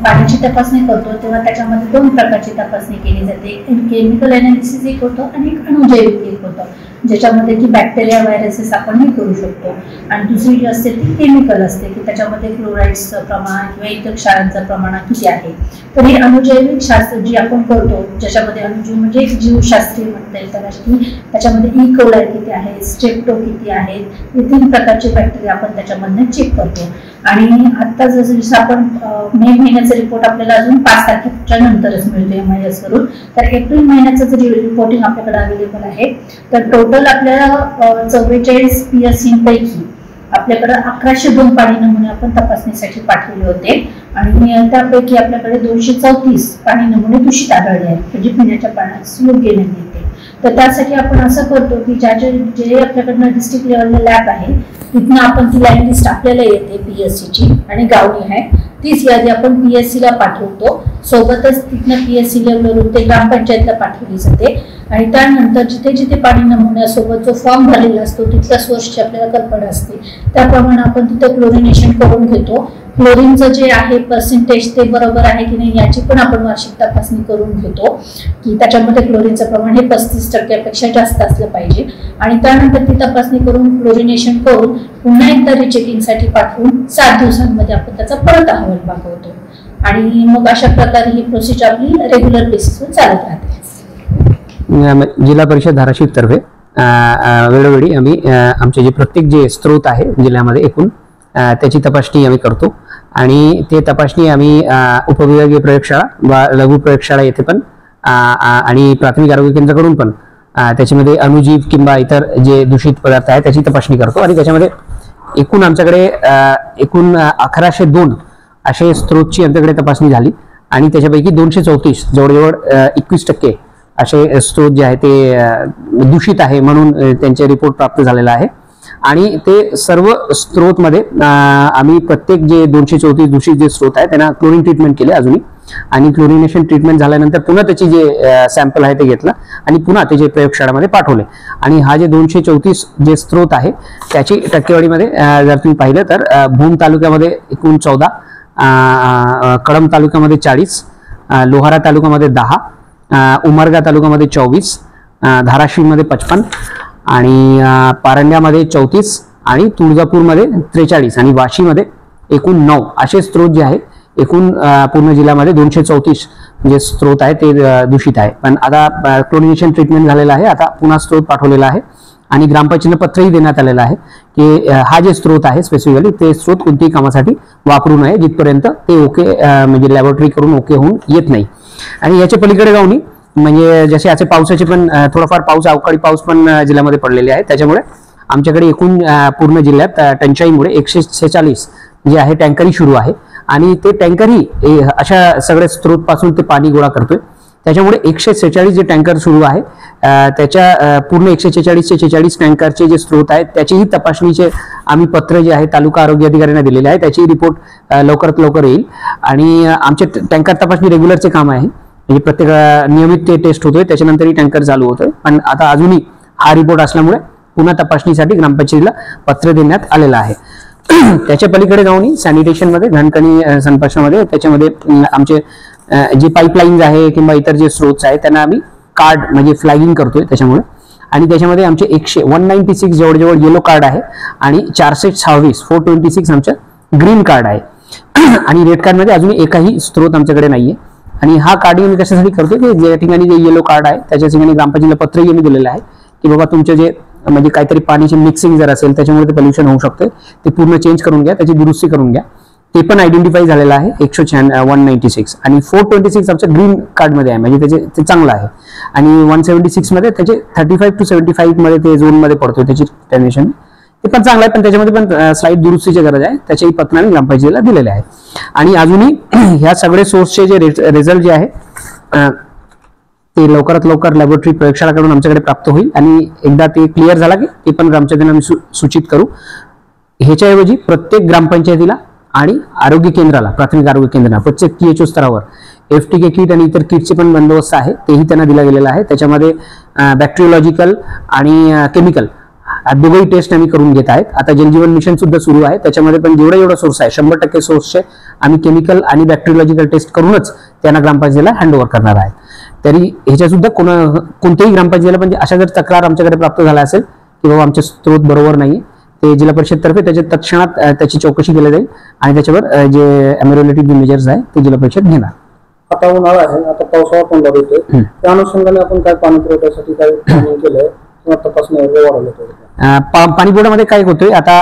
पाण्याची तपासणी करतो तेव्हा त्याच्यामध्ये दोन प्रकारची तपासणी केली जाते. एक केमिकल अनालिसिस एक होतं आणि एक अणुजैविक एक होतं, ज्याच्यामध्ये की बॅक्टेरिया व्हायरसेस आपण हे करू शकतो. आणि दुसरी जी असते ती केमिकल असते की त्याच्यामध्ये क्लोराईड्सचं प्रमाण किंवा इतर क्षारांचं प्रमाण किती आहे. तर हे अणुजैविक शास्त्र जी आपण करतो, ज्याच्यामध्ये अणुजीव म्हणजे जीवशास्त्रीय म्हणता येईल त्याला, की त्याच्यामध्ये ई कोलाई किती आहे, स्ट्रेप्टो किती आहेत, हे 3 प्रकारचे बॅक्टेरिया आपण त्याच्यामधनं चेक करतो. आणि आता जसं आपण मे महिन्याचा रिपोर्ट आपल्याला अजून 5 तारखेच्या नंतरच मिळतो MIS वरून. तर एप्रिल महिन्याचं जरी रिपोर्टिंग आपल्याकडे अवेलेबल आहे, तर टोटल आपल्याला 44 PSC पैकी आपल्याकडे 1102 पाणी नमुने आपण तपासणीसाठी पाठवले होते. आणि त्यापैकी आपल्याकडे 234 पाणी नमुने दूषित आढळले आहेत, म्हणजे पिण्याच्या पाण्यास योग्य नाही. तर त्यासाठी आपण असं करतो की जे आपल्याकडनं डिस्ट्रिक्ट लेवलला लॅब आहे तिथनं आपण ती लाईन लिस्ट आपल्याला येते PSCची आणि गावनी आहे, तीच यादी आपण PSCला पाठवतो. सोबतच तिथनं PSC लेवलवरून ते ग्रामपंचायतला पाठवली जाते. आणि त्यानंतर जिथे जिथे पाणी नमुन्यासोबत जो फॉर्म भरलेला असतो तिथल्या सोर्सची आपल्याला कल्पना असते, त्याप्रमाणे आपण तिथं क्लोरिनेशन करून घेतो. क्लोरीनचं जे आहे पर्सेंटेज ते बरोबर आहे की नाही याची पण आपण वार्षिक तपासणी करून घेतो, की त्याच्यामध्ये क्लोरीनचं प्रमाण हे 35% जास्त असलं पाहिजे. आणि त्यानंतर ती तपासणी करून क्लोरिनेशन करून पुन्हा एकदा रिचेकिंगसाठी पाठवून 7 दिवसांमध्ये आपण त्याचा परत अहवाल मागवतो. आणि मग अशा प्रकारे ही प्रोसिजर आपली रेग्युलर बेसिसवर चालत राहते. जिल्हा परिषद धाराशिव तर्फे वेळोवेळी आम्ही आमचे जे प्रत्येक जे स्त्रोत आहे जिल्ह्यामध्ये एकूण त्याची तपासणी आम्ही करतो. आणि ते तपासणी आम्ही उपविभागीय प्रयोगशाळा व लघु प्रयोगशाळा येथे पण आणि प्राथमिक आरोग्य केंद्राकडून पण त्याच्यामध्ये अणुजीव किंवा इतर जे दूषित पदार्थ आहे त्याची तपासणी करतो. आणि त्याच्यामध्ये एकूण आमच्याकडे एकूण 1102 असे स्त्रोतची आमच्याकडे तपासणी झाली. आणि त्याच्यापैकी 234 जवळजवळ 21% असे स्त्रोत जे आहे ते दूषित आहे म्हणून त्यांचे रिपोर्ट प्राप्त झालेला आहे. आणि ते सर्व स्त्रोतमध्ये आम्ही प्रत्येक जे 234 दूषित जे स्त्रोत आहे त्यांना क्लोरीन ट्रीटमेंट केले अजूनही. आणि क्लोरिनेशन ट्रीटमेंट झाल्यानंतर पुन्हा त्याची जे सॅम्पल आहे ते घेतलं आणि पुन्हा त्याचे प्रयोगशाळेमध्ये पाठवले. आणि हा जे 234 जे स्त्रोत आहे त्याची टक्केवारीमध्ये जर तुम्ही पाहिलं तर भूम तालुक्यामध्ये एकूण 14, कळंब तालुक्यामध्ये 40, लोहारा तालुक्यामध्ये 10, उमरगा तालुक्यामध्ये 24, धाराशिवमध्ये 55 आणि पारंड्यामध्ये 34 आणि तुळजापूरमध्ये 43 आणि वाशीमध्ये एकूण 9 असे स्त्रोत जे आहे एकूण पूर्ण जिल्ह्यामध्ये 234 जे स्त्रोत आहे ते दूषित आहे. पण आता क्लोरिनेशन ट्रीटमेंट झालेलं आहे, आता पुन्हा स्त्रोत पाठवलेला आहे आणि ग्रामपंचायतीनं पत्रही देण्यात आलेलं आहे की हा जे स्त्रोत आहे स्पेसिफिकली ते स्त्रोत कोणत्याही कामासाठी वापरू नये जिथपर्यंत ते ओके म्हणजे लॅबोरेटरी करून ओके होऊन येत नाही. आणि याच्या पलीकडे जाऊन म्हणजे जसे याचे पावसाचे पण थोडाफार पाऊस अवकाळी पाऊस पण जिल्ह्यामध्ये पडलेले आहे, त्याच्यामुळे आमच्याकडे एकूण पूर्ण जिल्ह्यात टंचाईमुळे 146 जे आहे टँकरी सुरू आहे. आणि ते टँकरही अशा सगळ्या स्त्रोत पासून ते पाणी गोळा करतोय. त्याच्यामुळे 146 जे टँकर सुरू आहे त्याच्या पूर्ण 146 टँकरचे जे स्त्रोत आहेत त्याचीही तपासणीचे आम्ही पत्र जे आहे तालुका आरोग्य अधिकाऱ्यांना दिलेले आहे, त्याची रिपोर्ट लवकरात लवकर येईल. आणि आमचे टँकर तपासणी रेग्युलरचे काम आहे, म्हणजे प्रत्येक नियमित ते टेस्ट होतोय, त्याच्यानंतरही टँकर चालू होतोय. पण आता अजूनही हा रिपोर्ट असल्यामुळे पुन्हा तपासणीसाठी ग्रामपंचायतीला पत्र देण्यात आलेलं आहे. त्याच्या पलीकडे जाऊन सॅनिटेशनमध्ये घनकणी संपादनामध्ये त्याच्यामध्ये आमचे जे पाईपलाईन्स आहे किंवा इतर जे स्त्रोत आहे त्यांना आम्ही कार्ड म्हणजे फ्लॅगिंग करतोय त्याच्यामुळे. आणि त्याच्यामध्ये आमचे 196 जवळजवळ येलो कार्ड आहे आणि 426 आमच्या ग्रीन कार्ड आहे. आणि रेड कार्डमध्ये अजून एकही स्त्रोत आमच्याकडे नाहीये. आणि हा कार्ड आम्ही कशासाठी करतोय की ज्या ठिकाणी जे येलो कार्ड आहे त्याच्या ठिकाणी ग्रामपंचायतीला पत्रही आम्ही दिलेलं आहे की बाबा तुमचे जे म्हणजे काहीतरी पाण्याची मिक्सिंग जर असेल त्याच्यामुळे ते पोल्युशन होऊ शकते, ते पूर्ण चेंज करून घ्या, त्याची दुरुस्ती करून घ्या. ते पण आयडेंटिफाय झालेलं आहे 196 आणि 426 आमच्या ग्रीन कार्डमध्ये आहे, म्हणजे ते चांगलं आहे. आणि 176 मध्ये त्याचे 35 to 75 मध्ये ते झोनमध्ये पडतोय त्याची कंडिशन, ते पण चांगलं आहे. पण त्याच्यामध्ये पण स्लाईट दुरुस्तीची गरज आहे, त्याच्याही पत्राने ग्रामपंचायतीला दिलेले आहे. आणि अजूनही ह्या सगळे सोर्सचे जे रिझल्ट जे आहे ते लवकरात लवकर लॅबोरेटरी प्रयोगशाळाकडून आमच्याकडे प्राप्त होईल. आणि एकदा ते क्लिअर झाला की ते पण ग्रामपंचायतीला आम्ही सूचित करू. ह्याच्याऐवजी प्रत्येक ग्रामपंचायतीला आणि आरोग्य केंद्राला, प्राथमिक आरोग्य केंद्राला, प्रत्येक THO स्तरावर FTK किट आणि इतर किटचे पण बंदोबस्त आहे, तेही त्यांना दिला गेलेला आहे. त्याच्यामध्ये बॅक्टेरियोलॉजिकल आणि केमिकल दोघंही टेस्ट आम्ही करून घेत आहेत. आता जलजीवन मिशन सुद्धा सुरू आहे, त्याच्यामध्ये पण जेवढा सोर्स आहे 100% सोर्सचे आम्ही केमिकल आणि बॅक्टेरियोलॉजिकल टेस्ट करूनच त्यांना ग्रामपंचायतीला हँडओव्हर करणार आहे. तरी ह्याच्या सुद्धा कोणत्याही ग्रामपंचायतीला म्हणजे अशा जर तक्रार आमच्याकडे प्राप्त झाला असेल की बाबा आमचे स्त्रोत बरोबर नाही, ते जिल्हा परिषद तर्फे त्याच्या तत्क्षणात त्याची चौकशी केली जाईल आणि त्याच्यावर जे अमेरोलेटिव्ह मेजर्स आहे ते जिल्हा परिषद घेणार. आता उन्हाळा आहे, आता पावसाळा पण लागू होतोय, त्या अनुषंगाने आपण काय पाणी पुरवठ्यासाठी काय प्लॅनिंग केलंय किंवा तपासणी पाणी पुरवठ्यामध्ये काय होतोय, आता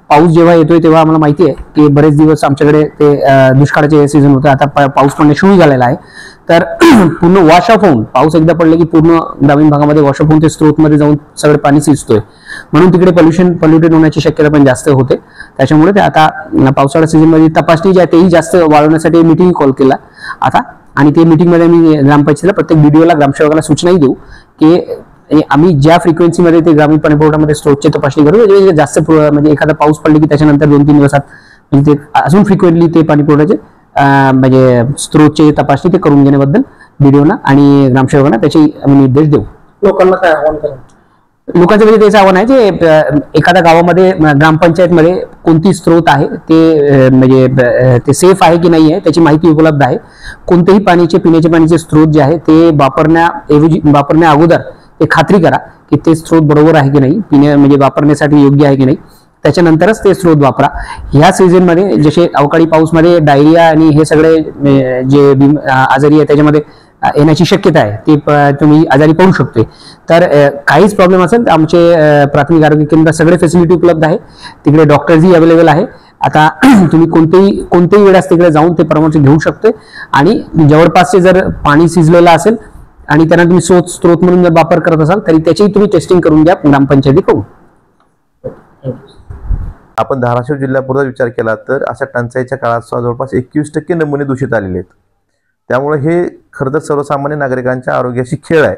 पाऊस जेव्हा येतोय तेव्हा आम्हाला माहिती आहे की बरेच दिवस आमच्याकडे ते दुष्काळाचे सीझन होतं. आता पाऊस पडणे सुरू झालेला आहे, तर पूर्ण वॉश ऑफ होऊन पाऊस एकदा पडले की पूर्ण ग्रामीण भागामध्ये वॉश ऑफ होऊन ते स्त्रोतमध्ये जाऊन सगळे पाणी शिजतोय, म्हणून तिकडे पोल्युटेड होण्याची शक्यता पण जास्त होते. त्याच्यामुळे ते आता पावसाळा सीझनमध्ये तपासणी जी आहे तेही जास्त वाढवण्यासाठी मीटिंग कॉल केला आता, आणि ते मीटिंगमध्ये आम्ही ग्रामपंचायतीला प्रत्येक बीडीओला ग्रामसेवकाला सूचनाही देऊ की आम्ही ज्या फ्रिक्वेन्सीमध्ये ते ग्रामीण पाणी पुरवठ्यामध्ये स्त्रोतची तपासणी करू, म्हणजे जास्त म्हणजे एखादा पाऊस पडले की त्याच्यानंतर 2-3 दिवसात म्हणजे ते अजून फ्रिक्वेंटली ते पाणी पुरवठ्याचे म्हणजे स्त्रोतची तपासणी ते करून घेण्याबद्दल बीडीओना आणि ग्रामसेवकांना त्याचे आम्ही निर्देश देऊ. लोकांना काय आव्हान करा? लोकांचं म्हणजे त्याचं आव्हान आहे जे एखाद्या गावामध्ये ग्रामपंचायतमध्ये कोणती स्त्रोत आहे ते म्हणजे ते सेफ आहे की नाही आहे त्याची माहिती उपलब्ध आहे. कोणतेही पिण्याचे पाण्याचे स्त्रोत जे आहे ते वापरण्या अगोदर ते खात्री करा की ते स्त्रोत बरोबर आहे की नाही, म्हणजे वापरण्यासाठी योग्य आहे की नाही, त्याच्यानंतरच ते स्त्रोत वापरा. ह्या सीझनमध्ये जसे अवकाळी पाऊसमध्ये डायरिया आणि हे सगळे जे आजारी आहे त्याच्यामध्ये येण्याची शक्यता आहे, ते तुम्ही आजारी पडू शकते. तर काहीच प्रॉब्लेम असेल तर आमचे प्राथमिक आरोग्य केंद्रात सगळे फॅसिलिटी उपलब्ध आहे, तिकडे डॉक्टरही अवेलेबल आहे. आता तुम्ही कोणतेही वेळेस तिकडे जाऊन ते परामर्श घेऊ शकते आणि जवळपासचे जर पाणी शिजलेलं असेल आणि त्यांना तुम्ही स्त्रोत म्हणून जर वापर करत असाल तरी त्याची तुम्ही टेस्टिंग करून घ्या ग्रामपंचायतीकडून. आपण धाराशिव जिल्ह्यापुरता विचार केला तर अशा टंचाईच्या काळात जवळपास 21% नमुने दूषित आलेले आहेत. त्यामुळे हे खरं तर सर्वसामान्य नागरिकांच्या आरोग्याशी खेळ आहे.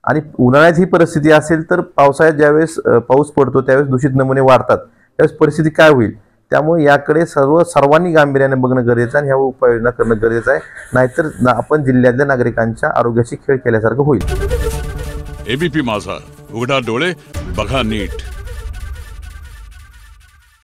आणि उन्हाळ्यात ही परिस्थिती असेल तर पावसाळ्यात ज्यावेळेस पाऊस पडतो त्यावेळेस दूषित नमुने वाढतात, त्यावेळेस परिस्थिती काय होईल. त्यामुळे याकडे सर्वांनी गांभीर्याने बघणं गरजेचं आहे आणि ह्या उपाययोजना करणं गरजेचं आहे, नाहीतर आपण जिल्ह्यातल्या नागरिकांच्या आरोग्याशी खेळ केल्यासारखं होईल. एबीपी माझा, उघडा डोळे बघा नीट.